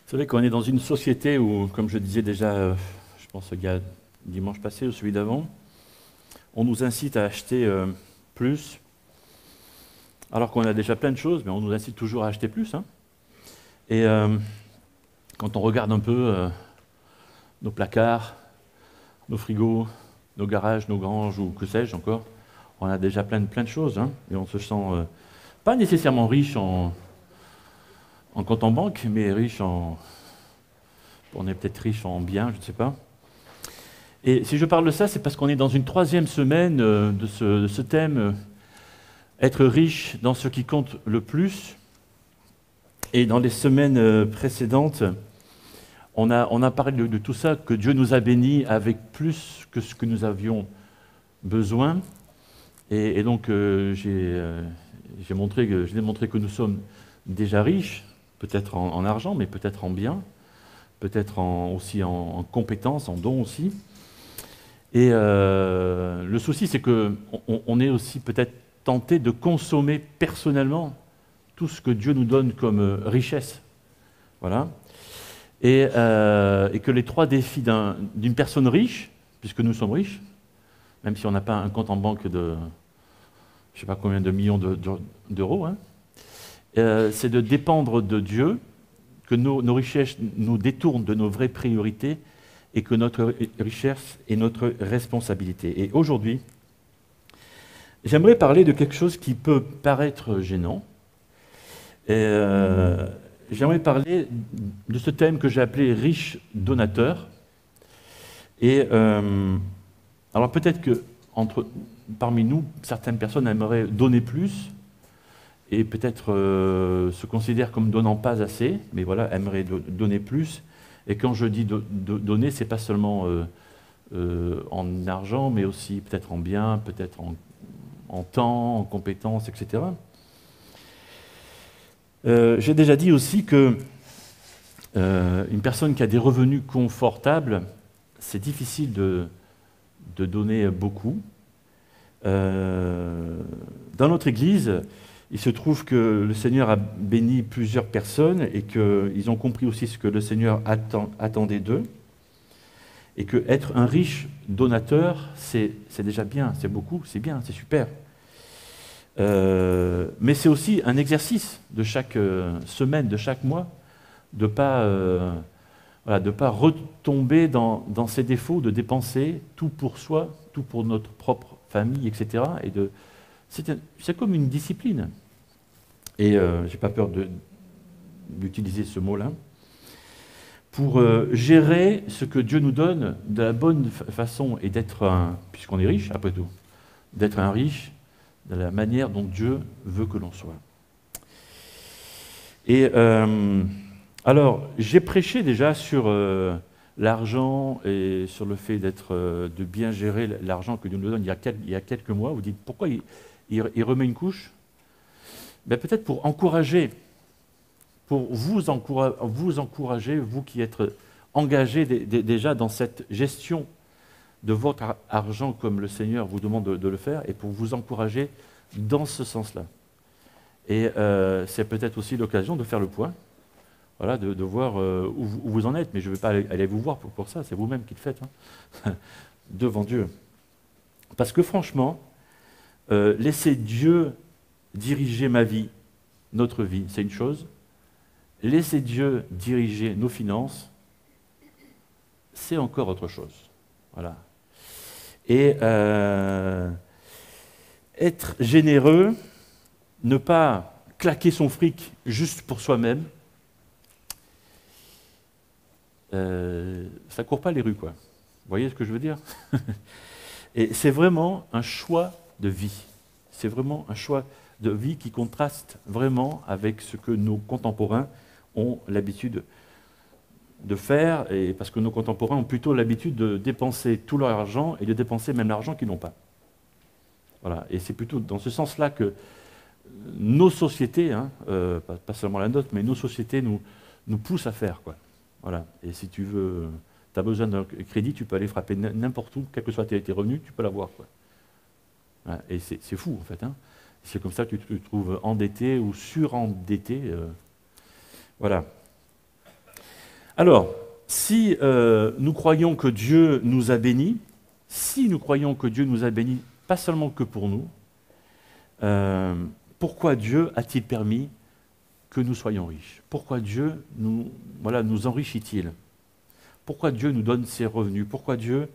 C'est vrai qu'on est dans une société où, comme je disais déjà, je pense qu'il y a dimanche passé ou celui d'avant, on nous incite à acheter plus, alors qu'on a déjà plein de choses, mais on nous incite toujours à acheter plus, hein. Et quand on regarde un peu nos placards, nos frigos, nos garages, nos granges ou que sais-je encore, on a déjà plein de choses, hein, et on se sent pas nécessairement riche en compte en banque, mais riche en... On est peut-être riche en biens, je ne sais pas. Et si je parle de ça, c'est parce qu'on est dans une troisième semaine de ce thème, être riche dans ce qui compte le plus. Et dans les semaines précédentes, on a parlé de tout ça, que Dieu nous a bénis avec plus que ce que nous avions besoin. Et donc, j'ai montré que nous sommes déjà riches, peut-être en argent, mais peut-être en biens, peut-être aussi en compétences, en dons aussi. Et le souci, c'est qu'on est aussi peut-être tenté de consommer personnellement tout ce que Dieu nous donne comme richesse. Voilà. Et que les trois défis d'une personne riche, puisque nous sommes riches, même si on n'a pas un compte en banque de je ne sais pas combien de millions d'euros, hein, c'est de dépendre de Dieu, que nos richesses nous détournent de nos vraies priorités et que notre richesse est notre responsabilité. Et aujourd'hui, j'aimerais parler de quelque chose qui peut paraître gênant. J'aimerais parler de ce thème que j'ai appelé riche donateur. Et alors peut-être que parmi nous, certaines personnes aimeraient donner plus et peut-être se considèrent comme donnant pas assez, mais voilà, aimeraient donner plus. Et quand je dis donner, c'est pas seulement en argent, mais aussi peut-être en biens, peut-être en temps, en compétences, etc. J'ai déjà dit aussi que une personne qui a des revenus confortables, c'est difficile de donner beaucoup. Dans notre Église, il se trouve que le Seigneur a béni plusieurs personnes et qu'ils ont compris aussi ce que le Seigneur attendait d'eux. Et que être un riche donateur, c'est déjà bien, c'est beaucoup, c'est bien, c'est super. Mais c'est aussi un exercice de chaque semaine, de chaque mois, de ne pas retomber dans ses défauts, de dépenser tout pour soi, tout pour notre propre famille, etc. C'est comme une discipline. Et je n'ai pas peur d'utiliser ce mot-là, pour gérer ce que Dieu nous donne de la bonne façon et puisqu'on est riche après tout, d'être un riche de la manière dont Dieu veut que l'on soit. Et alors, j'ai prêché déjà sur l'argent et sur le fait de bien gérer l'argent que Dieu nous donne il y a quelques mois. Vous dites, pourquoi il remet une couche? Ben, peut-être pour encourager, pour vous encourager, vous qui êtes engagés déjà dans cette gestion de votre argent comme le Seigneur vous demande de le faire, et pour vous encourager dans ce sens-là. Et c'est peut-être aussi l'occasion de faire le point, voilà, de voir où vous en êtes, mais je ne vais pas aller vous voir pour ça, c'est vous-même qui le faites, hein, devant Dieu. Parce que franchement, laisser Dieu diriger ma vie, notre vie, c'est une chose. Laisser Dieu diriger nos finances, c'est encore autre chose. Voilà. Et être généreux, ne pas claquer son fric juste pour soi-même, ça ne court pas les rues, quoi. Vous voyez ce que je veux dire? Et c'est vraiment un choix de vie. C'est vraiment un choix de vie qui contraste vraiment avec ce que nos contemporains ont l'habitude de faire, et parce que nos contemporains ont plutôt l'habitude de dépenser tout leur argent et de dépenser même l'argent qu'ils n'ont pas. Voilà. Et c'est plutôt dans ce sens-là que nos sociétés, hein, pas seulement la nôtre, mais nos sociétés nous poussent à faire, quoi. Voilà. Et si tu as besoin d'un crédit, tu peux aller frapper n'importe où, quels que soient tes revenus, tu peux l'avoir, quoi. Voilà. Et c'est fou, en fait, hein. C'est comme ça que tu te trouves endetté ou surendetté. Voilà. Alors, si nous croyons que Dieu nous a bénis, si nous croyons que Dieu nous a bénis, pas seulement que pour nous, pourquoi Dieu a-t-il permis que nous soyons riches? Pourquoi Dieu nous enrichit-il? Pourquoi Dieu nous donne ses revenus? Pourquoi Dieu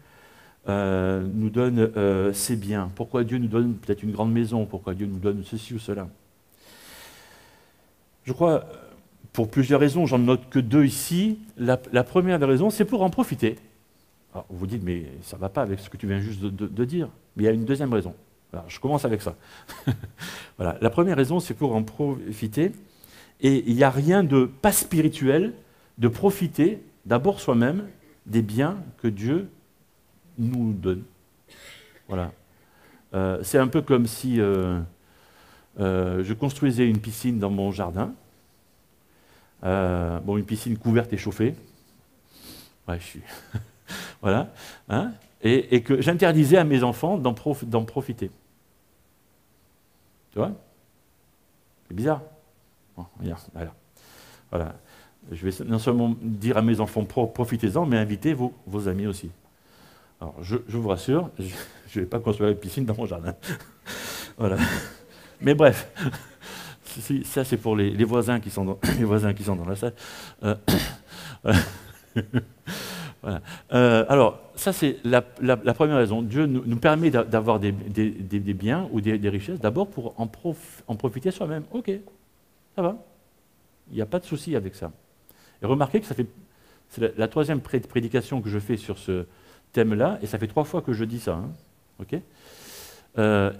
nous donne ses biens? Pourquoi Dieu nous donne peut-être une grande maison? Pourquoi Dieu nous donne ceci ou cela? Je crois, pour plusieurs raisons, j'en note que deux ici. La première des raisons, c'est pour en profiter. Alors, vous vous dites, mais ça ne va pas avec ce que tu viens juste de dire. Mais il y a une deuxième raison. Alors, je commence avec ça. Voilà. La première raison, c'est pour en profiter. Et il n'y a rien de pas spirituel de profiter d'abord soi-même des biens que Dieu nous donne. Voilà. C'est un peu comme si je construisais une piscine dans mon jardin. Une piscine couverte et chauffée. Ouais, je suis. Voilà. Hein, et que j'interdisais à mes enfants d'en profiter. Tu vois? C'est bizarre. Bon, regarde, voilà. Je vais non seulement dire à mes enfants profitez-en, mais invitez vos amis aussi. Alors, je vous rassure, je ne vais pas construire une piscine dans mon jardin. Voilà. Mais bref, ça c'est pour les voisins qui sont dans la salle. Voilà. Alors, ça c'est la première raison. Dieu nous permet d'avoir des biens ou des richesses, d'abord pour en profiter soi-même. Ok, ça va. Il n'y a pas de souci avec ça. Et remarquez que c'est la troisième prédication que je fais sur ce thème-là, et ça fait 3 fois que je dis ça. Hein. Okay,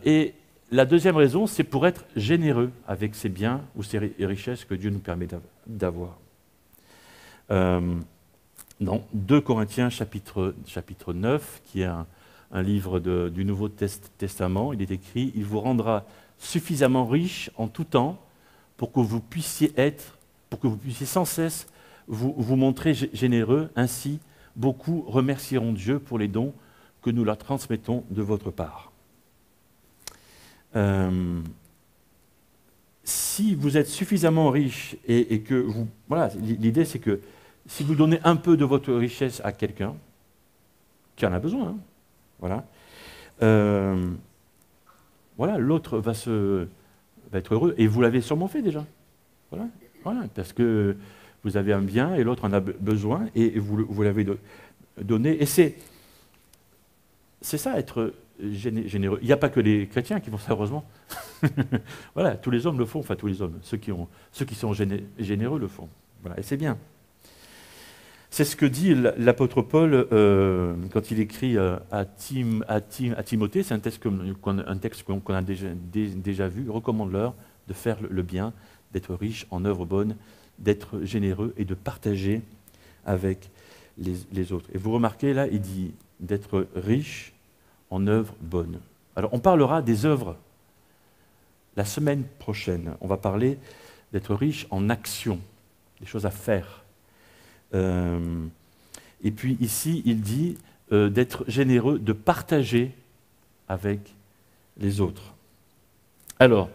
et la deuxième raison, c'est pour être généreux avec ces biens ou ces richesses que Dieu nous permet d'avoir. Dans 2 Corinthiens chapitre 9, qui est un livre du Nouveau Testament, il est écrit « Il vous rendra suffisamment riche en tout temps pour que vous puissiez sans cesse vous montrer généreux. Ainsi, beaucoup remercieront Dieu pour les dons que nous leur transmettons de votre part. » Si vous êtes suffisamment riche et que vous... Voilà, l'idée c'est que si vous donnez un peu de votre richesse à quelqu'un qui en a besoin, hein, voilà, l'autre va être heureux, et vous l'avez sûrement fait déjà. Voilà, parce que vous avez un bien et l'autre en a besoin, et vous l'avez donné. Et c'est ça, être généreux. Il n'y a pas que les chrétiens qui font ça, heureusement. Voilà, tous les hommes le font, enfin tous les hommes, ceux qui sont généreux le font. Voilà, et c'est bien. C'est ce que dit l'apôtre Paul quand il écrit à Timothée. C'est un texte qu'on a déjà vu. Recommande-leur de faire le bien, d'être riche en œuvres bonnes, d'être généreux et de partager avec les autres. Et vous remarquez là, il dit d'être riche en œuvres bonnes. Alors on parlera des œuvres la semaine prochaine. On va parler d'être riche en actions, des choses à faire. Et puis ici, il dit d'être généreux, de partager avec les autres. Alors,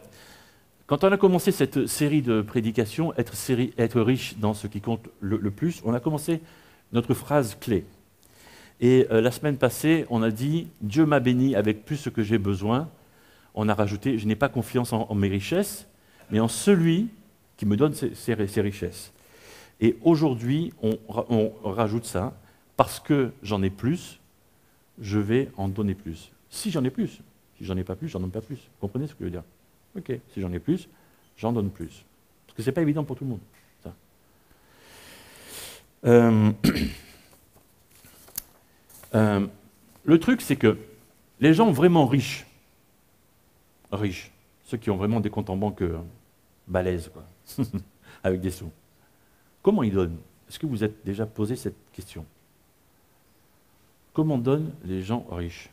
quand on a commencé cette série de prédications, être riche dans ce qui compte le plus, on a commencé notre phrase clé. Et la semaine passée, on a dit « Dieu m'a béni avec plus ce que j'ai besoin ». On a rajouté « Je n'ai pas confiance en mes richesses, mais en celui qui me donne ces richesses ». Et aujourd'hui, on rajoute ça, parce que j'en ai plus, je vais en donner plus. Si j'en ai plus. Si j'en ai pas plus, j'en donne pas plus. Vous comprenez ce que je veux dire? Ok, si j'en ai plus, j'en donne plus. Parce que ce n'est pas évident pour tout le monde. Ça. Le truc, c'est que les gens vraiment riches, ceux qui ont vraiment des comptes en banque balèzes, quoi, avec des sous, comment ils donnent? Est-ce que vous êtes déjà posé cette question? Comment donnent les gens riches?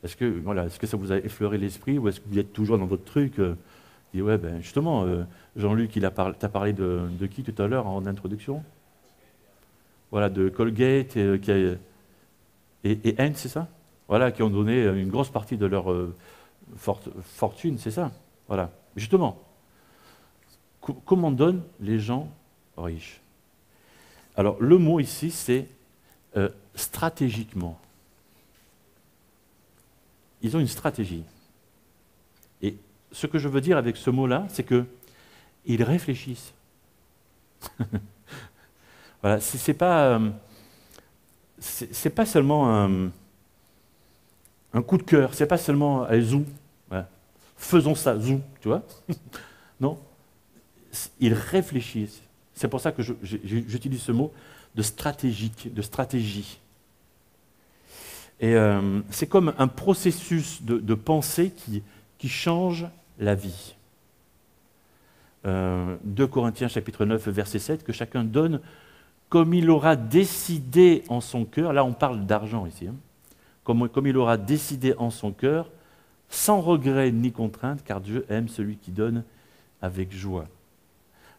Est-ce que ça vous a effleuré l'esprit, ou est-ce que vous êtes toujours dans votre truc et ouais, ben justement, Jean-Luc, t'as parlé de qui tout à l'heure en introduction? Voilà, de Colgate et Heinz, c'est ça? Voilà, qui ont donné une grosse partie de leur fortune, c'est ça? Voilà. Justement, comment donnent les gens riches? Alors, le mot ici, c'est stratégiquement. Ils ont une stratégie. Et ce que je veux dire avec ce mot-là, c'est qu'ils réfléchissent. Voilà, c'est pas seulement un coup de cœur, c'est pas seulement allez, zou, voilà. Faisons ça, zou, tu vois. Non, ils réfléchissent. C'est pour ça que j'utilise ce mot de stratégique, de stratégie. Et c'est comme un processus de pensée qui change la vie. 2 Corinthiens chapitre 9, verset 7, que chacun donne comme il aura décidé en son cœur, là on parle d'argent ici, hein, comme il aura décidé en son cœur, sans regret ni contrainte, car Dieu aime celui qui donne avec joie.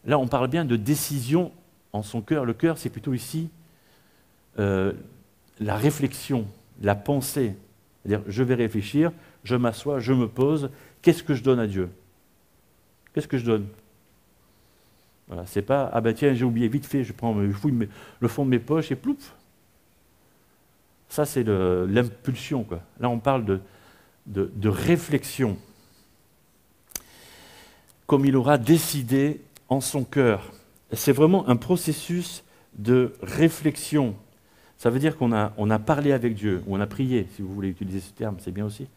Là on parle bien de décision en son cœur. Le cœur c'est plutôt ici la réflexion, la pensée. C'est-à-dire je vais réfléchir, je m'assois, je me pose, qu'est-ce que je donne à Dieu? Qu'est-ce que je donne? Voilà, c'est pas, ah ben tiens, j'ai oublié, vite fait, je fouille le fond de mes poches et plouf. Ça, c'est l'impulsion, quoi. Là, on parle de réflexion. Comme il aura décidé en son cœur. C'est vraiment un processus de réflexion. Ça veut dire qu'on a parlé avec Dieu, ou on a prié, si vous voulez utiliser ce terme, c'est bien aussi.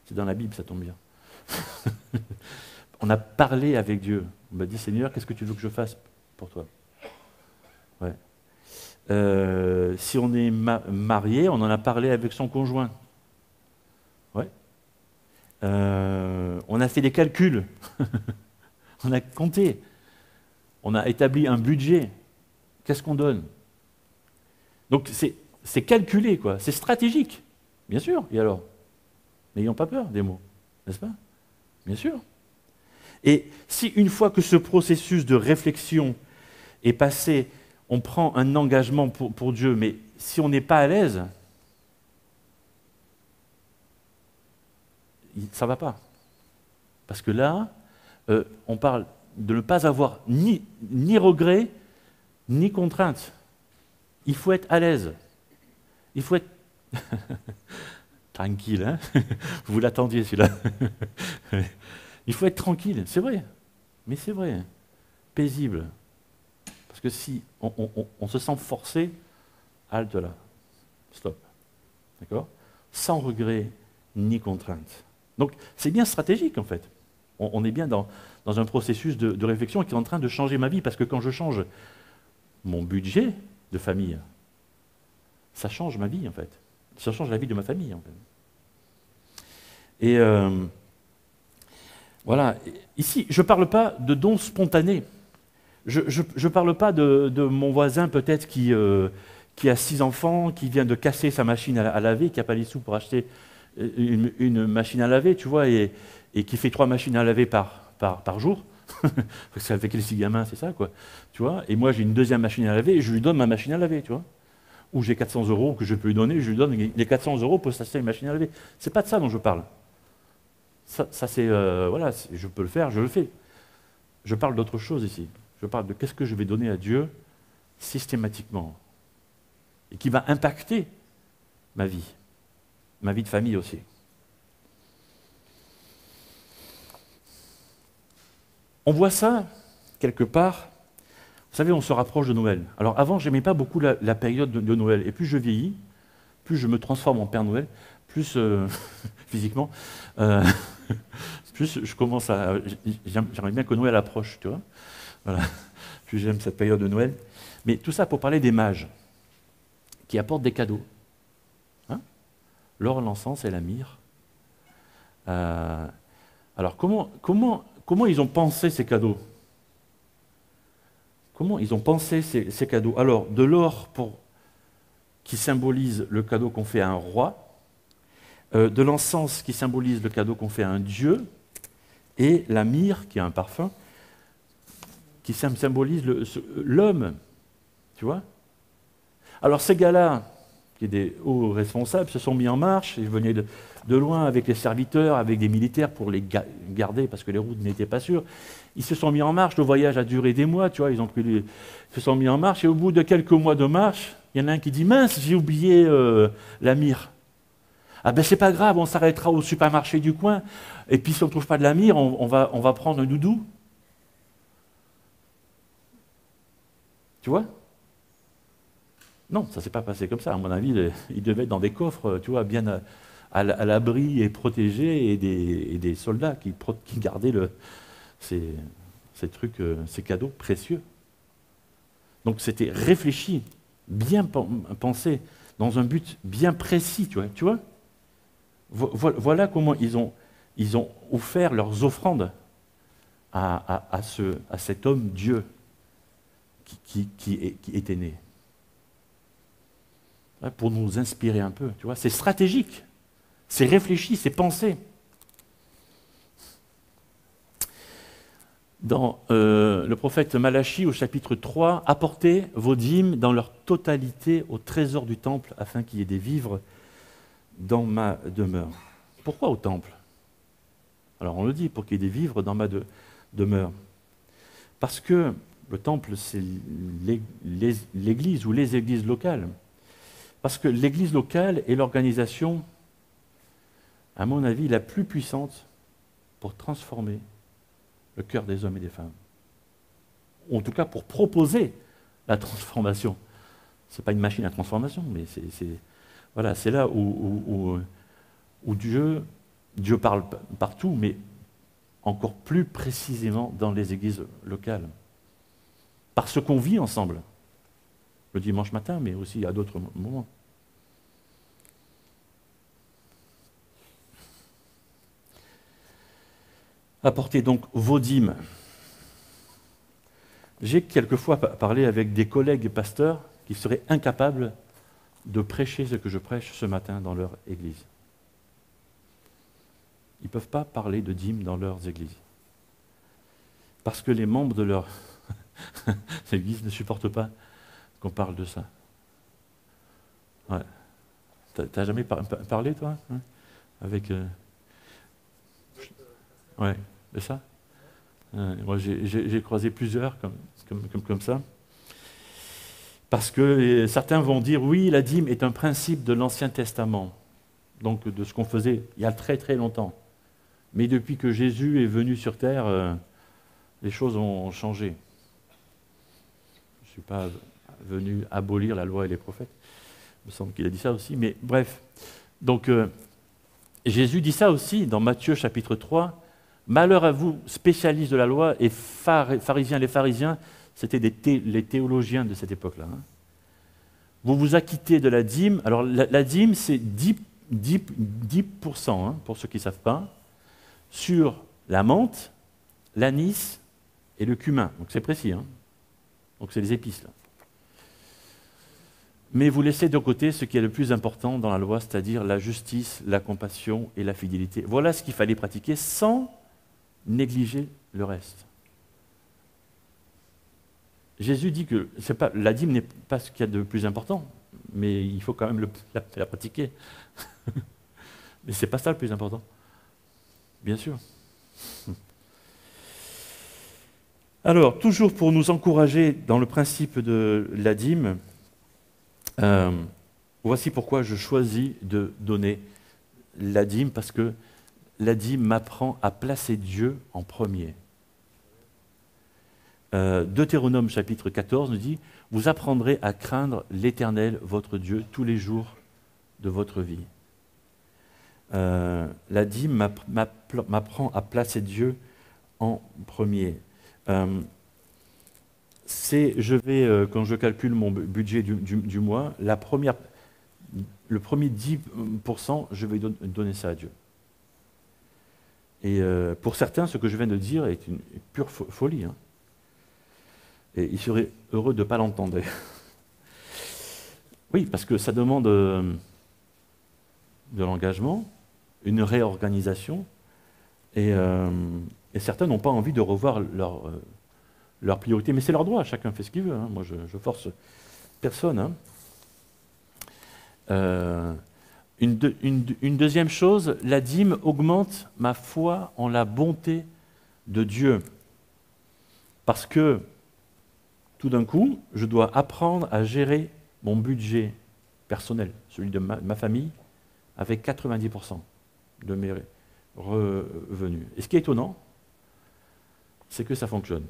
C'est dans la Bible, ça tombe bien. On a parlé avec Dieu. On m'a dit, Seigneur, qu'est-ce que tu veux que je fasse pour toi? Ouais. Si on est marié, on en a parlé avec son conjoint. Ouais. On a fait des calculs. On a compté. On a établi un budget. Qu'est-ce qu'on donne? Donc c'est calculé, quoi. C'est stratégique. Bien sûr. Et alors? N'ayons pas peur des mots. N'est-ce pas? Bien sûr. Et si une fois que ce processus de réflexion est passé, on prend un engagement pour Dieu, mais si on n'est pas à l'aise, ça ne va pas. Parce que là, on parle de ne pas avoir ni regret, ni contrainte. Il faut être à l'aise. Il faut être tranquille, hein. Vous l'attendiez celui-là. Il faut être tranquille, c'est vrai, mais c'est vrai, paisible. Parce que si on se sent forcé, halte là, stop, d'accord? Sans regret ni contrainte. Donc c'est bien stratégique en fait. On est bien dans un processus de réflexion qui est en train de changer ma vie, parce que quand je change mon budget de famille, ça change ma vie en fait. Ça change la vie de ma famille en fait. Et voilà, ici, je ne parle pas de dons spontanés. Je ne parle pas de mon voisin peut-être qui a 6 enfants, qui vient de casser sa machine à laver, qui n'a pas les sous pour acheter une machine à laver, tu vois, et qui fait 3 machines à laver par jour. Parce que avec les 6 gamins, c'est ça, quoi. Tu vois, et moi, j'ai une deuxième machine à laver et je lui donne ma machine à laver, tu vois. Ou j'ai 400 € que je peux lui donner, je lui donne les 400 € pour s'acheter une machine à laver. C'est pas de ça dont je parle. Ça c'est, voilà, je peux le faire, je le fais. Je parle d'autre chose ici. Je parle de qu'est-ce que je vais donner à Dieu systématiquement. Et qui va impacter ma vie de famille aussi. On voit ça, quelque part, vous savez, on se rapproche de Noël. Alors avant, je n'aimais pas beaucoup la période de Noël. Et plus je vieillis, plus je me transforme en Père Noël, plus physiquement, plus je commence à... J'aimerais bien que Noël approche, tu vois. Voilà. Plus j'aime cette période de Noël. Mais tout ça pour parler des mages, qui apportent des cadeaux. Hein, l'or, l'encens et la myrrhe. Alors comment ils ont pensé ces cadeaux? Comment ils ont pensé ces cadeaux? Alors, de l'or qui symbolise le cadeau qu'on fait à un roi, de l'encens qui symbolise le cadeau qu'on fait à un dieu, et la myrrhe, qui est un parfum, qui symbolise l'homme. Tu vois? Alors ces gars-là, qui sont des hauts responsables, se sont mis en marche, ils venaient de loin avec les serviteurs, avec des militaires pour les garder parce que les routes n'étaient pas sûres. Ils se sont mis en marche, le voyage a duré des mois, tu vois, ils se sont mis en marche et au bout de quelques mois de marche, il y en a un qui dit « Mince, j'ai oublié la myrrhe ». Ah ben c'est pas grave, on s'arrêtera au supermarché du coin et puis si on ne trouve pas de la myrrhe, on va prendre un doudou. Tu vois? Non, ça ne s'est pas passé comme ça. À mon avis, ils devaient être dans des coffres, tu vois, bien à l'abri et protégés, et des soldats qui gardaient ces trucs, ces cadeaux précieux. Donc c'était réfléchi, bien pensé, dans un but bien précis, tu vois. Voilà comment ils ont offert leurs offrandes à cet homme Dieu qui était né. Pour nous inspirer un peu, tu vois. C'est stratégique, c'est réfléchi, c'est pensé. Dans le prophète Malachie, au chapitre 3, « Apportez vos dîmes dans leur totalité au trésor du temple, afin qu'il y ait des vivres dans ma demeure. » Pourquoi au temple? Alors on le dit, pour qu'il y ait des vivres dans ma demeure. Parce que le temple, c'est l'église ou les églises locales. Parce que l'église locale est l'organisation, à mon avis, la plus puissante pour transformer le cœur des hommes et des femmes. Ou en tout cas, pour proposer la transformation. Ce n'est pas une machine à transformation, mais c'est là où Dieu parle partout, mais encore plus précisément dans les églises locales. Parce qu'on vit ensemble. Le dimanche matin, mais aussi à d'autres moments. Apportez donc vos dîmes. J'ai quelquefois parlé avec des collègues pasteurs qui seraient incapables de prêcher ce que je prêche ce matin dans leur église. Ils ne peuvent pas parler de dîmes dans leurs églises. Parce que les membres de leur église ne supportent pas qu'on parle de ça. Ouais. T'as jamais parlé, toi, hein, avec... Ouais, de ça. Moi, j'ai croisé plusieurs comme ça. Parce que certains vont dire, oui, la dîme est un principe de l'Ancien Testament, donc de ce qu'on faisait il y a très très longtemps. Mais depuis que Jésus est venu sur terre, les choses ont changé. Je ne suis pas venu abolir la loi et les prophètes. Il me semble qu'il a dit ça aussi, mais bref. Donc, Jésus dit ça aussi dans Matthieu chapitre 3. « Malheur à vous, spécialistes de la loi et pharisiens. » Les pharisiens, c'était les théologiens de cette époque-là. Hein. Vous vous acquittez de la dîme. Alors, la dîme, c'est 10% hein, pour ceux qui ne savent pas, sur la menthe, l'anis et le cumin. Donc, c'est précis. Hein. Donc, c'est les épices, là. Mais vous laissez de côté ce qui est le plus important dans la loi, c'est-à-dire la justice, la compassion et la fidélité. Voilà ce qu'il fallait pratiquer sans négliger le reste. Jésus dit que la dîme n'est pas ce qu'il y a de plus important, mais il faut quand même la pratiquer. Mais ce n'est pas ça le plus important. Bien sûr. Alors, toujours pour nous encourager dans le principe de la dîme, voici pourquoi je choisis de donner la dîme, parce que la dîme m'apprend à placer Dieu en premier. Deutéronome chapitre 14 nous dit « Vous apprendrez à craindre l'Éternel, votre Dieu, tous les jours de votre vie. » La dîme m'apprend à placer Dieu en premier. Quand je calcule mon budget du mois, le premier 10%, je vais donner ça à Dieu. Et pour certains, ce que je viens de dire est une pure folie. Hein. Et ils seraient heureux de ne pas l'entendre. Oui, parce que ça demande de l'engagement, une réorganisation, et certains n'ont pas envie de revoir leurs priorités. Mais c'est leur droit, chacun fait ce qu'il veut. Hein. Moi, je force personne. Hein. Une deuxième chose, la dîme augmente ma foi en la bonté de Dieu. Parce que, tout d'un coup, je dois apprendre à gérer mon budget personnel, celui de ma famille, avec 90% de mes revenus. Et ce qui est étonnant, c'est que ça fonctionne.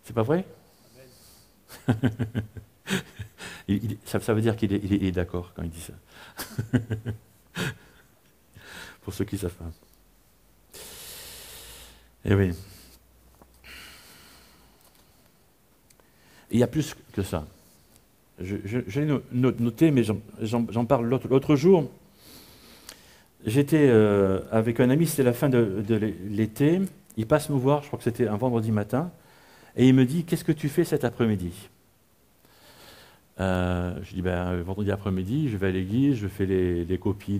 C'est pas vrai? Ça veut dire qu'il est d'accord quand il dit ça. Pour ceux qui savent pas. Eh oui. Il y a plus que ça. J'ai noté, mais j'en parle l'autre jour. J'étais avec un ami, c'était la fin de l'été. Il passe me voir, je crois que c'était un vendredi matin, et il me dit, qu'est-ce que tu fais cet après-midi? Je dis, vendredi après-midi, je vais à l'église, je fais les copies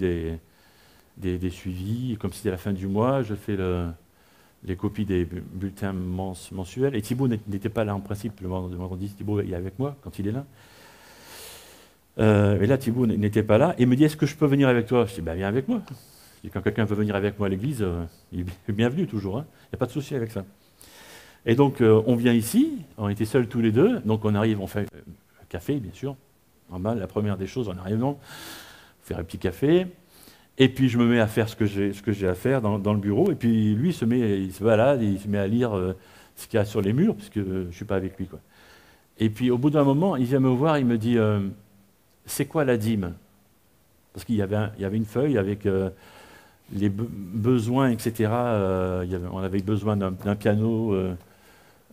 des suivis, comme c'était la fin du mois, je fais les copies des bulletins mensuels. Et Thibaut n'était pas là en principe le vendredi, Thibaut est avec moi quand il est là. Et là, Thibaut n'était pas là, et il me dit, est-ce que je peux venir avec toi? Je dis, viens avec moi. Je dis, quand quelqu'un veut venir avec moi à l'église, il est bienvenu toujours, hein. Il n'y a pas de souci avec ça. Et donc, on vient ici, on était seuls tous les deux, donc on arrive, on fait un café, bien sûr. Normal, la première des choses, en arrivant, faire un petit café, et puis je me mets à faire ce que j'ai à faire dans le bureau, et puis lui, il se balade, il se met à lire ce qu'il y a sur les murs, puisque je ne suis pas avec lui, quoi. Et puis, au bout d'un moment, il vient me voir, il me dit, c'est quoi la dîme? Parce qu'il y avait une feuille avec les besoins, etc. On avait besoin d'un piano,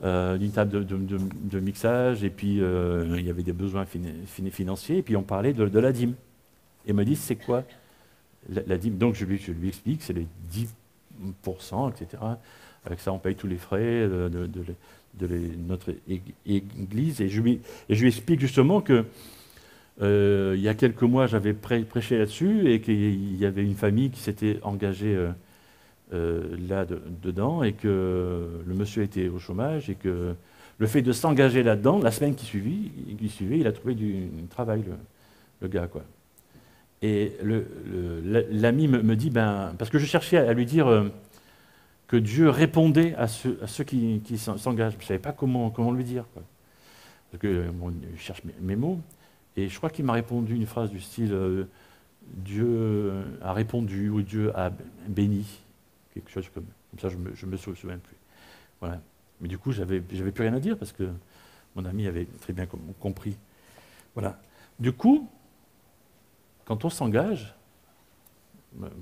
d'une table de mixage, et puis il y avait des besoins financiers, et puis on parlait de la dîme. Et il me dit, c'est quoi la dîme? Donc je lui explique, c'est les 10%, etc. Avec ça, on paye tous les frais de notre église, et je lui explique justement que il y a quelques mois, j'avais prêché là-dessus, et qu'il y avait une famille qui s'était engagée là-dedans, et que le monsieur était au chômage, et que le fait de s'engager là-dedans, la semaine qui suivait, il a trouvé du travail, le gars, quoi. Et l'ami me dit, parce que je cherchais à lui dire que Dieu répondait à ceux qui s'engagent. Je ne savais pas comment lui dire, quoi. Parce que je cherche mes mots. Et je crois qu'il m'a répondu une phrase du style Dieu a répondu ou Dieu a béni, quelque chose comme ça, je me souviens plus. Voilà. Mais du coup, j'avais plus rien à dire parce que mon ami avait très bien compris. Voilà. Du coup, quand on s'engage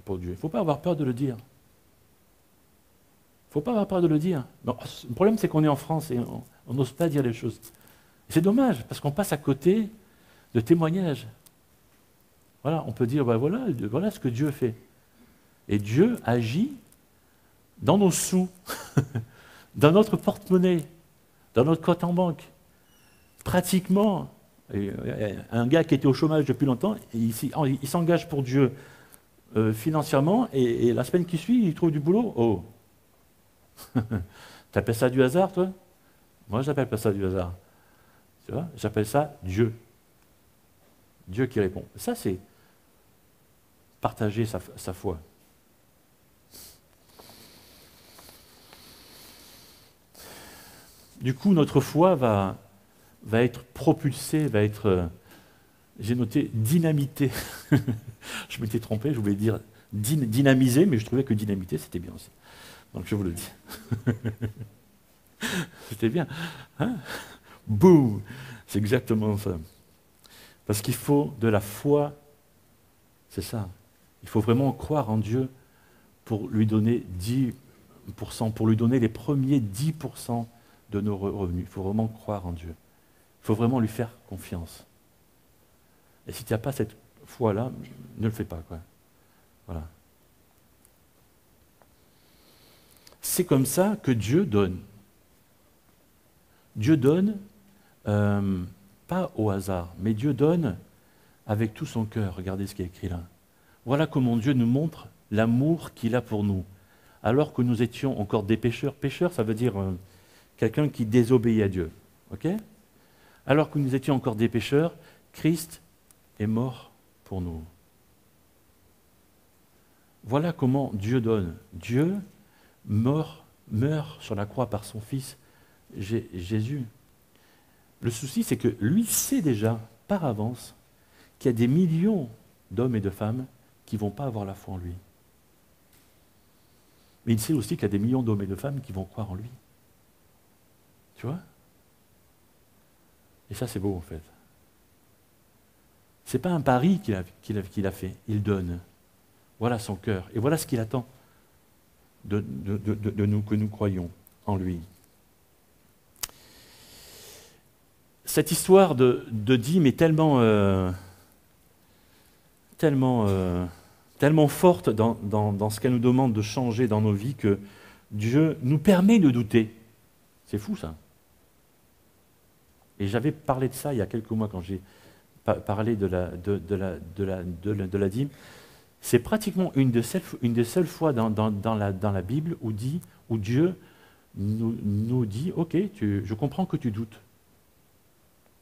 pour Dieu, il ne faut pas avoir peur de le dire. Il ne faut pas avoir peur de le dire. Non, le problème, c'est qu'on est en France et on n'ose pas dire les choses. C'est dommage parce qu'on passe à côté de témoignages. Voilà, on peut dire, voilà ce que Dieu fait. Et Dieu agit dans nos sous, dans notre porte-monnaie, dans notre compte en banque. Pratiquement, un gars qui était au chômage depuis longtemps, il s'engage pour Dieu financièrement, et la semaine qui suit, il trouve du boulot. Oh. T'appelles ça du hasard, toi? Moi, j'appelle pas ça du hasard. Tu vois, j'appelle ça Dieu. Dieu qui répond. Ça, c'est partager sa foi. Du coup, notre foi va être propulsée, va être, j'ai noté, dynamitée. Je m'étais trompé, je voulais dire dynamisée, mais je trouvais que dynamité, c'était bien aussi. Donc je vous le dis. C'était bien. Hein? Boum! C'est exactement ça. Parce qu'il faut de la foi, c'est ça. Il faut vraiment croire en Dieu pour lui donner 10%, pour lui donner les premiers 10% de nos revenus. Il faut vraiment croire en Dieu. Il faut vraiment lui faire confiance. Et si tu n'as pas cette foi-là, ne le fais pas, quoi. Voilà. C'est comme ça que Dieu donne. Dieu donne, pas au hasard, mais Dieu donne avec tout son cœur. Regardez ce qui est écrit là. Voilà comment Dieu nous montre l'amour qu'il a pour nous. Alors que nous étions encore des pécheurs. Pécheur, ça veut dire quelqu'un qui désobéit à Dieu. Ok? Alors que nous étions encore des pécheurs, Christ est mort pour nous. Voilà comment Dieu donne. Dieu meurt sur la croix par son Fils Jésus. Le souci, c'est que lui sait déjà, par avance, qu'il y a des millions d'hommes et de femmes qui ne vont pas avoir la foi en lui. Mais il sait aussi qu'il y a des millions d'hommes et de femmes qui vont croire en lui. Tu vois? Et ça, c'est beau, en fait. Ce n'est pas un pari qu'il a fait, il donne. Voilà son cœur. Et voilà ce qu'il attend de nous, que nous croyons en lui. Cette histoire de dîme est tellement forte dans ce qu'elle nous demande de changer dans nos vies que Dieu nous permet de douter. C'est fou, ça. Et j'avais parlé de ça il y a quelques mois quand j'ai parlé de la dîme. C'est pratiquement une des seules fois dans la Bible où Dieu nous dit « Ok, je comprends que tu doutes.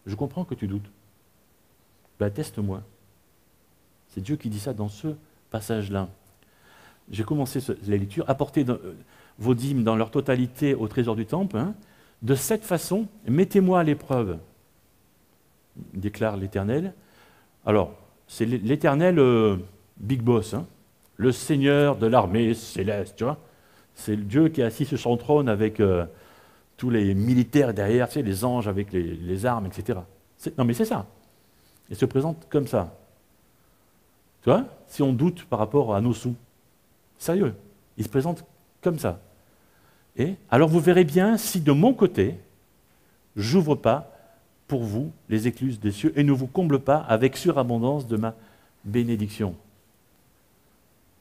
Je comprends que tu doutes. Ben, teste-moi. » C'est Dieu qui dit ça dans ce passage-là. J'ai commencé la lecture. Apportez vos dîmes dans leur totalité au trésor du temple. Hein. De cette façon, mettez-moi à l'épreuve, déclare l'Éternel. Alors, c'est l'Éternel Big Boss, hein, le Seigneur de l'armée céleste, tu vois. C'est le Dieu qui est assis sur son trône avec tous les militaires derrière, tu sais, les anges avec les armes, etc. Non, mais c'est ça. Il se présente comme ça. Tu vois, si on doute par rapport à nos sous, sérieux, il se présente comme ça. Et alors vous verrez bien si de mon côté, j'ouvre pas pour vous les écluses des cieux et ne vous comble pas avec surabondance de ma bénédiction.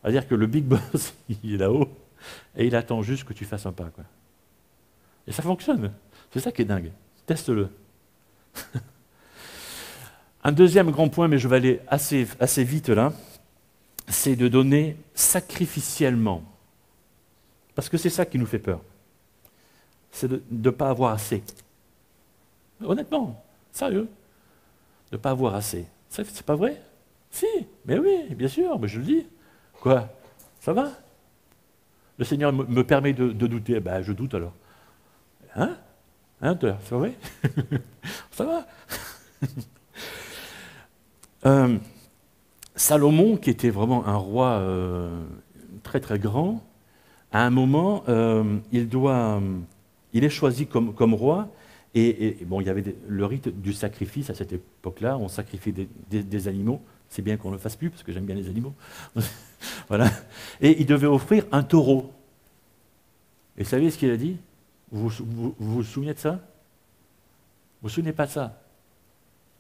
C'est-à-dire que le big boss, il est là-haut et il attend juste que tu fasses un pas, quoi. Et ça fonctionne. C'est ça qui est dingue. Teste-le. Un deuxième grand point, mais je vais aller assez vite là, c'est de donner sacrificiellement. Parce que c'est ça qui nous fait peur. C'est de ne pas avoir assez. Honnêtement, sérieux. De ne pas avoir assez. C'est pas vrai? Si, mais oui, bien sûr, mais je le dis. Quoi? Ça va? Le Seigneur me permet de douter. Ben, je doute alors. Hein? Hein, c'est vrai? Ça va? Salomon, qui était vraiment un roi très très grand, à un moment, il est choisi comme roi, et bon, il y avait le rite du sacrifice à cette époque-là, on sacrifiait des animaux, c'est bien qu'on ne le fasse plus, parce que j'aime bien les animaux, voilà, et il devait offrir un taureau. Et vous savez ce qu'il a dit? Vous vous souvenez de ça? Vous vous souvenez pas de ça?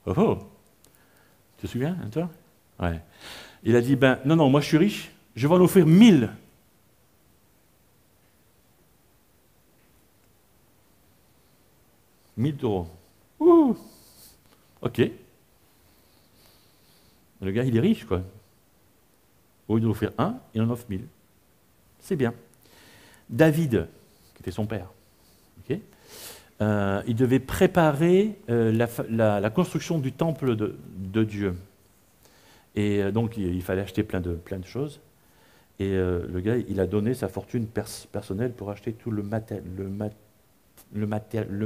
Oh oh! Tu te souviens, hein, toi? Ouais. Il a dit, ben non, moi je suis riche, je vais en offrir 1000. €1000. Ouh! Ok. Le gars, il est riche, quoi. Au lieu d'en offrir un, il en offre 1000. C'est bien. David, qui était son père, okay, il devait préparer la construction du temple de Dieu. Et donc, il fallait acheter plein de choses. Et le gars, il a donné sa fortune personnelle pour acheter tout le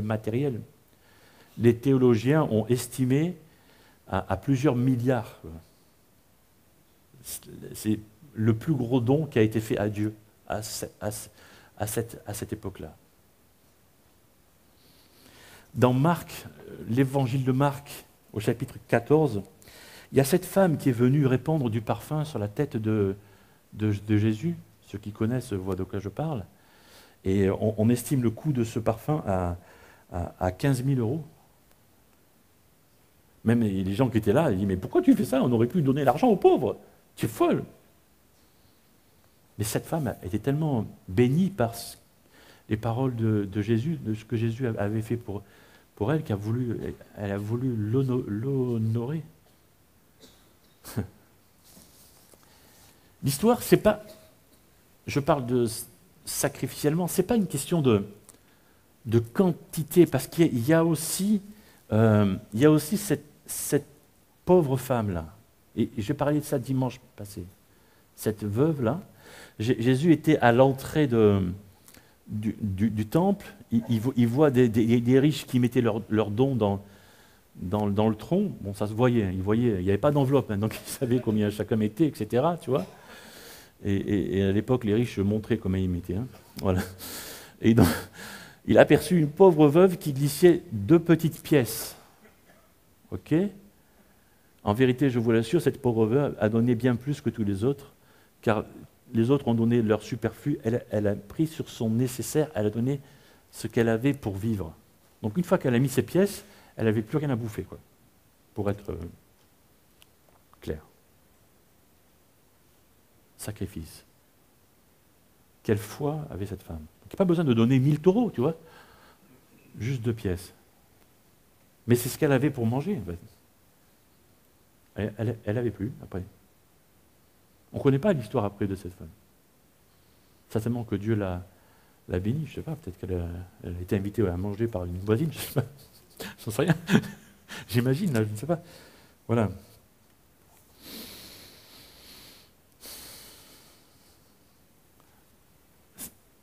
matériel. Les théologiens ont estimé à plusieurs milliards. C'est le plus gros don qui a été fait à Dieu à cette époque-là. Dans Marc, l'évangile de Marc, au chapitre 14, il y a cette femme qui est venue répandre du parfum sur la tête de Jésus. Ceux qui connaissent voient de quoi je parle. Et on estime le coût de ce parfum à 15 000 €. Même les gens qui étaient là, ils disent « Mais pourquoi tu fais ça? On aurait pu donner l'argent aux pauvres. Tu es folle !» Mais cette femme était tellement bénie par les paroles de Jésus, de ce que Jésus avait fait pour elle, qu'elle a voulu l'honorer. L'histoire, c'est pas, je parle de sacrificiellement, c'est pas une question de quantité, parce qu'il y a aussi cette pauvre femme-là. Et j'ai parlé de ça dimanche passé. Cette veuve-là, Jésus était à l'entrée du temple, il voit des riches qui mettaient leurs dons dans le tronc. Bon, ça se voyait, il n'y avait pas d'enveloppe, hein, donc il savait combien chacun mettait, etc. Tu vois. Et à l'époque, les riches montraient combien ils mettaient. Hein. Voilà. Et donc, il a aperçu une pauvre veuve qui glissait 2 petites pièces. Ok ? En vérité, je vous l'assure, cette pauvre veuve a donné bien plus que tous les autres, car les autres ont donné leur superflu, elle a pris sur son nécessaire, elle a donné ce qu'elle avait pour vivre. Donc une fois qu'elle a mis ses pièces, elle n'avait plus rien à bouffer, quoi, pour être clair. Sacrifice. Quelle foi avait cette femme? Il n'y a pas besoin de donner 1000 taureaux, tu vois, juste 2 pièces. Mais c'est ce qu'elle avait pour manger, en fait. Elle n'avait plus, après. On ne connaît pas l'histoire après de cette femme. Certainement que Dieu l'a bénie, je ne sais pas, peut-être qu'elle a été invitée à manger par une voisine, je ne sais pas. J'en sais rien. J'imagine, là, je ne sais pas. Voilà.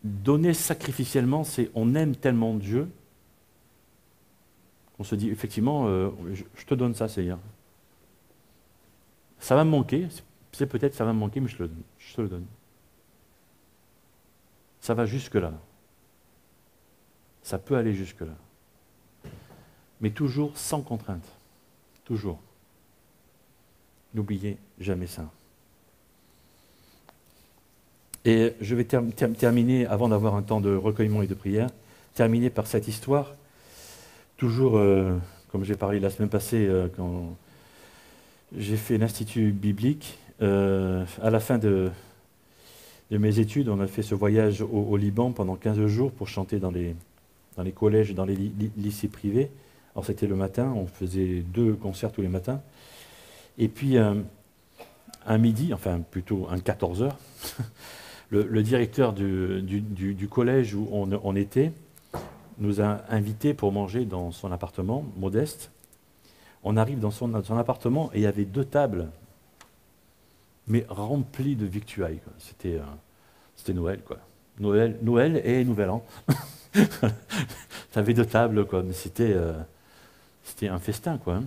Donner sacrificiellement, c'est on aime tellement Dieu qu'on se dit, effectivement, je te donne ça, Seigneur. Ça va me manquer, c'est peut-être ça va me manquer, mais je te le donne. Ça va jusque-là. Ça peut aller jusque-là. Mais toujours sans contrainte. Toujours. N'oubliez jamais ça. Et je vais terminer, avant d'avoir un temps de recueillement et de prière, terminer par cette histoire. Toujours, comme j'ai parlé la semaine passée, quand j'ai fait l'Institut biblique, à la fin de mes études, on a fait ce voyage au Liban pendant 15 jours pour chanter dans les collèges, dans les lycées privés. Alors c'était le matin, on faisait 2 concerts tous les matins. Et puis, un midi, enfin plutôt un 14 heures, le directeur du collège où on était nous a invités pour manger dans son appartement modeste. On arrive dans son appartement et il y avait 2 tables, mais remplies de victuailles. C'était Noël, quoi. Noël et Nouvel An. Ça avait 2 tables, quoi, mais c'était un festin, quoi. Hein.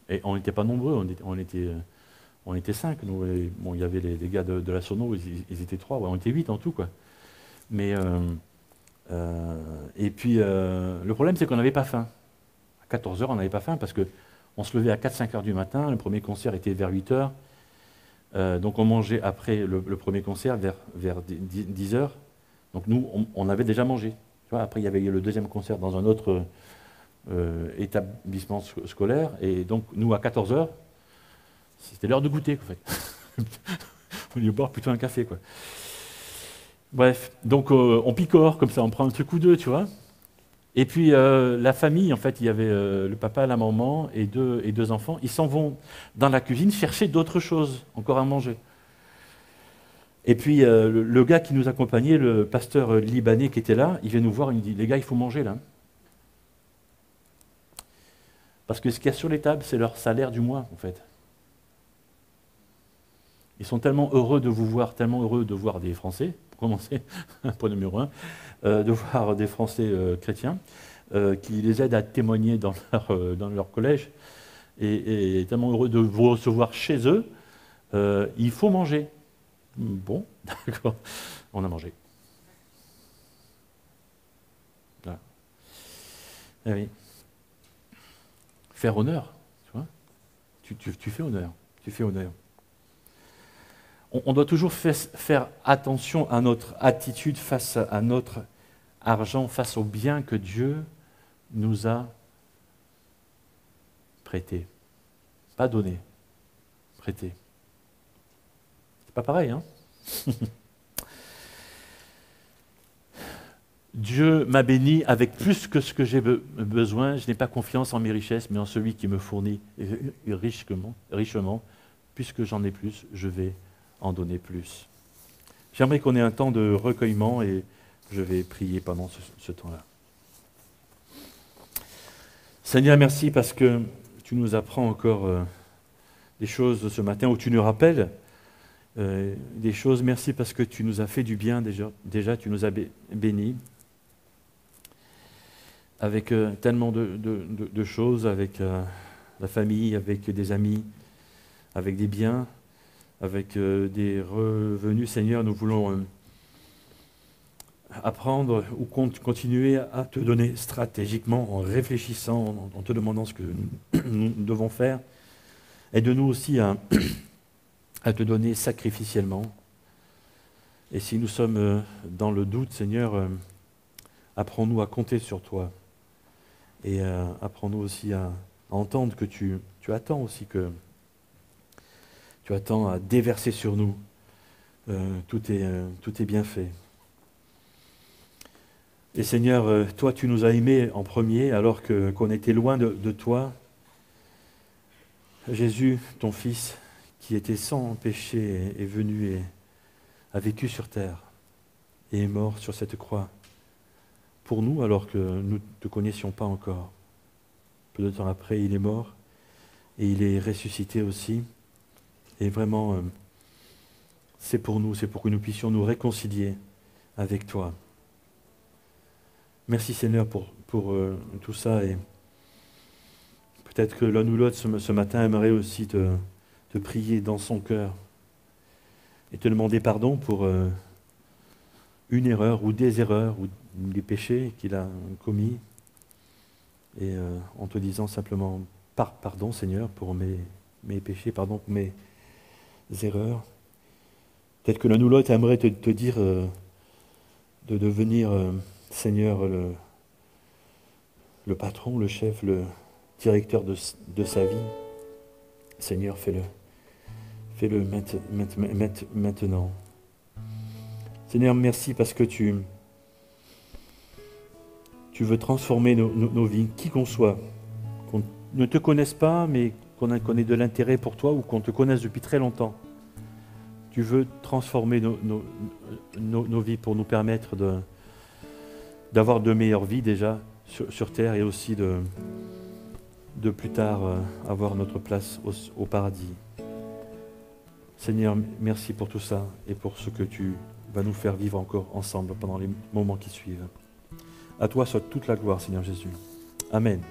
Et on n'était pas nombreux, on était 5. Nous, bon, il y avait les gars de la Sono, ils étaient 3, ouais, on était 8 en tout, quoi. Mais et puis le problème, c'est qu'on n'avait pas faim. À 14 heures, on n'avait pas faim parce qu'on se levait à 4-5 heures du matin. Le premier concert était vers 8 heures. Donc on mangeait après le premier concert vers 10 heures. Donc nous, on avait déjà mangé. Tu vois, après, il y avait le deuxième concert dans un autre établissement scolaire. Et donc, nous, à 14 heures, c'était l'heure de goûter, en fait. On allait boire plutôt un café, quoi. Bref, donc on picore, comme ça, on prend un truc ou 2, tu vois. Et puis, la famille, en fait, il y avait le papa, la maman et deux enfants. Ils s'en vont dans la cuisine chercher d'autres choses, encore à manger. Et puis, le gars qui nous accompagnait, le pasteur libanais qui était là, il vient nous voir, il nous dit, les gars, il faut manger, là. Parce que ce qu'il y a sur les tables, c'est leur salaire du mois, en fait. Ils sont tellement heureux de vous voir, tellement heureux de voir des Français, pour commencer, point numéro 1, de voir des Français chrétiens, qui les aident à témoigner dans leur collège, et tellement heureux de vous recevoir chez eux, il faut manger. Bon, d'accord, on a mangé. Voilà. Ah oui. Faire honneur, tu vois. Tu fais honneur, tu fais honneur. On doit toujours faire attention à notre attitude face à notre argent, face au bien que Dieu nous a prêté. Pas donné, prêté. C'est pas pareil, hein? Dieu m'a béni avec plus que ce que j'ai besoin. Je n'ai pas confiance en mes richesses, mais en celui qui me fournit richement. Puisque j'en ai plus, je vais en donner plus. J'aimerais qu'on ait un temps de recueillement et je vais prier pendant ce temps-là. Seigneur, merci parce que tu nous apprends encore des choses ce matin où tu nous rappelles des choses. Merci parce que tu nous as fait du bien déjà tu nous as bénis avec tellement de choses, avec la famille, avec des amis, avec des biens, avec des revenus. Seigneur, nous voulons apprendre ou continuer à te donner stratégiquement en réfléchissant, en te demandant ce que nous devons faire. Aide-nous aussi à te donner sacrificiellement. Et si nous sommes dans le doute, Seigneur, apprends-nous à compter sur toi. Et apprends-nous aussi à entendre que tu attends aussi, que tu attends à déverser sur nous. Tout est bien fait. Et Seigneur, toi, tu nous as aimés en premier alors qu'on était loin de toi. Jésus, ton Fils, qui était sans péché, est venu et a vécu sur terre et est mort sur cette croix pour nous alors que nous ne te connaissions pas encore. Peu de temps après, il est mort et il est ressuscité aussi. Et vraiment, c'est pour nous, c'est pour que nous puissions nous réconcilier avec toi. Merci Seigneur pour tout ça. Et peut-être que l'un ou l'autre ce matin aimerait aussi te prier dans son cœur et te demander pardon pour une erreur ou des erreurs ou des péchés qu'il a commis. Et en te disant simplement pardon Seigneur pour mes péchés, pardon pour mes erreurs. Peut-être que l'un ou l'autre aimerait te dire de devenir Seigneur le patron, le chef, le directeur de sa vie. Seigneur, fais-le maintenant. Seigneur, merci parce que tu veux transformer nos vies, qui qu'on soit, qu'on ne te connaisse pas, mais qu'on ait de l'intérêt pour toi ou qu'on te connaisse depuis très longtemps. Tu veux transformer nos vies pour nous permettre d'avoir de meilleures vies déjà sur terre et aussi de plus tard avoir notre place au paradis. Seigneur, merci pour tout ça et pour ce que tu vas nous faire vivre encore ensemble pendant les moments qui suivent. À toi soit toute la gloire, Seigneur Jésus. Amen.